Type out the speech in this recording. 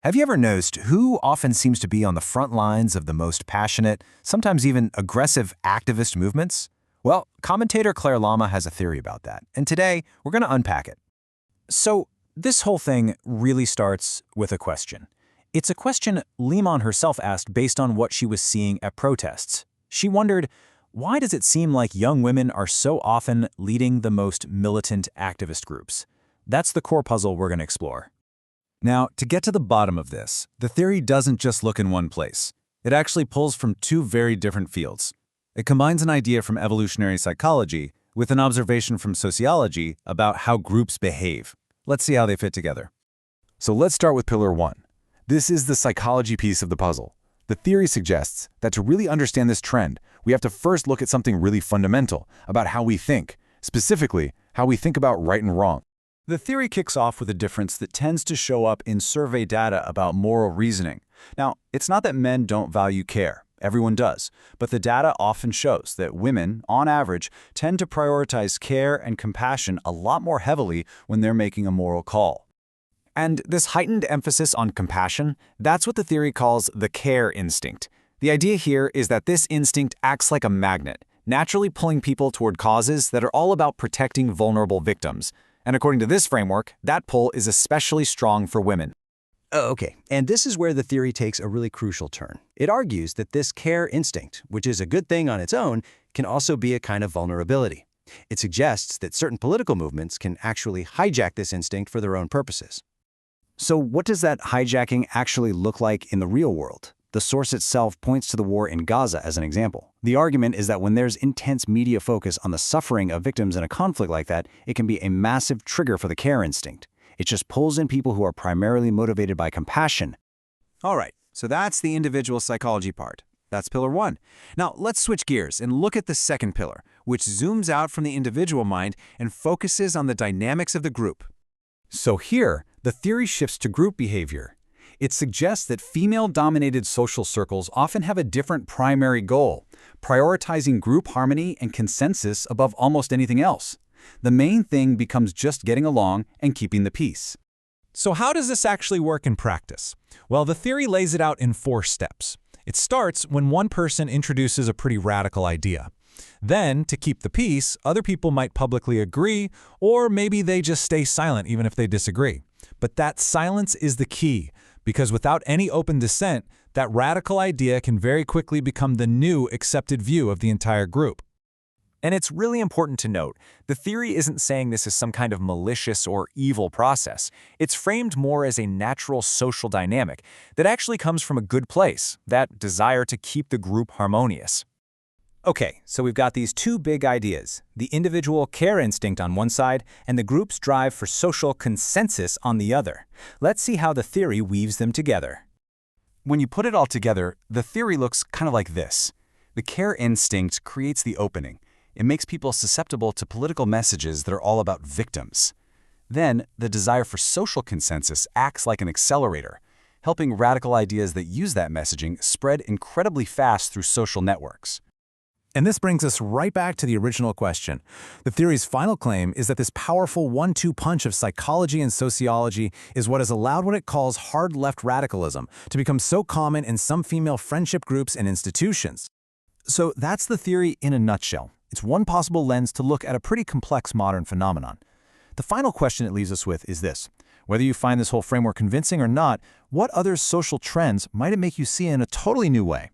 Have you ever noticed who often seems to be on the front lines of the most passionate, sometimes even aggressive activist movements? Well, commentator Claire Lama has a theory about that, and today we're going to unpack it. So, this whole thing really starts with a question. It's a question Lehmann herself asked based on what she was seeing at protests. She wondered, why does it seem like young women are so often leading the most militant activist groups? That's the core puzzle we're going to explore. Now, to get to the bottom of this, the theory doesn't just look in one place. It actually pulls from two very different fields. It combines an idea from evolutionary psychology with an observation from sociology about how groups behave. Let's see how they fit together. So let's start with pillar one. This is the psychology piece of the puzzle. The theory suggests that to really understand this trend, we have to first look at something really fundamental about how we think, specifically how we think about right and wrong. The theory kicks off with a difference that tends to show up in survey data about moral reasoning. Now, it's not that men don't value care. Everyone does. But the data often shows that women, on average, tend to prioritize care and compassion a lot more heavily when they're making a moral call. And this heightened emphasis on compassion, that's what the theory calls the care instinct. The idea here is that this instinct acts like a magnet, naturally pulling people toward causes that are all about protecting vulnerable victims. And according to this framework, that pull is especially strong for women. Okay, and this is where the theory takes a really crucial turn. It argues that this care instinct, which is a good thing on its own, can also be a kind of vulnerability. It suggests that certain political movements can actually hijack this instinct for their own purposes. So what does that hijacking actually look like in the real world? The source itself points to the war in Gaza as an example. The argument is that when there's intense media focus on the suffering of victims in a conflict like that, it can be a massive trigger for the care instinct. It just pulls in people who are primarily motivated by compassion. All right, so that's the individual psychology part. That's pillar one. Now let's switch gears and look at the second pillar, which zooms out from the individual mind and focuses on the dynamics of the group. So here, the theory shifts to group behavior. It suggests that female-dominated social circles often have a different primary goal, prioritizing group harmony and consensus above almost anything else. The main thing becomes just getting along and keeping the peace. So how does this actually work in practice? Well, the theory lays it out in 4 steps. It starts when one person introduces a pretty radical idea. Then, to keep the peace, other people might publicly agree, or maybe they just stay silent even if they disagree. But that silence is the key, because without any open dissent, that radical idea can very quickly become the new accepted view of the entire group. And it's really important to note, the theory isn't saying this is some kind of malicious or evil process. It's framed more as a natural social dynamic that actually comes from a good place, that desire to keep the group harmonious. Okay, so we've got these two big ideas, the individual care instinct on one side and the group's drive for social consensus on the other. Let's see how the theory weaves them together. When you put it all together, the theory looks kind of like this. The care instinct creates the opening. It makes people susceptible to political messages that are all about victims. Then, the desire for social consensus acts like an accelerator, helping radical ideas that use that messaging spread incredibly fast through social networks. And this brings us right back to the original question. The theory's final claim is that this powerful 1-2 punch of psychology and sociology is what has allowed what it calls hard left radicalism to become so common in some female friendship groups and institutions. So that's the theory in a nutshell. It's one possible lens to look at a pretty complex modern phenomenon. The final question it leaves us with is this. Whether you find this whole framework convincing or not, what other social trends might it make you see in a totally new way?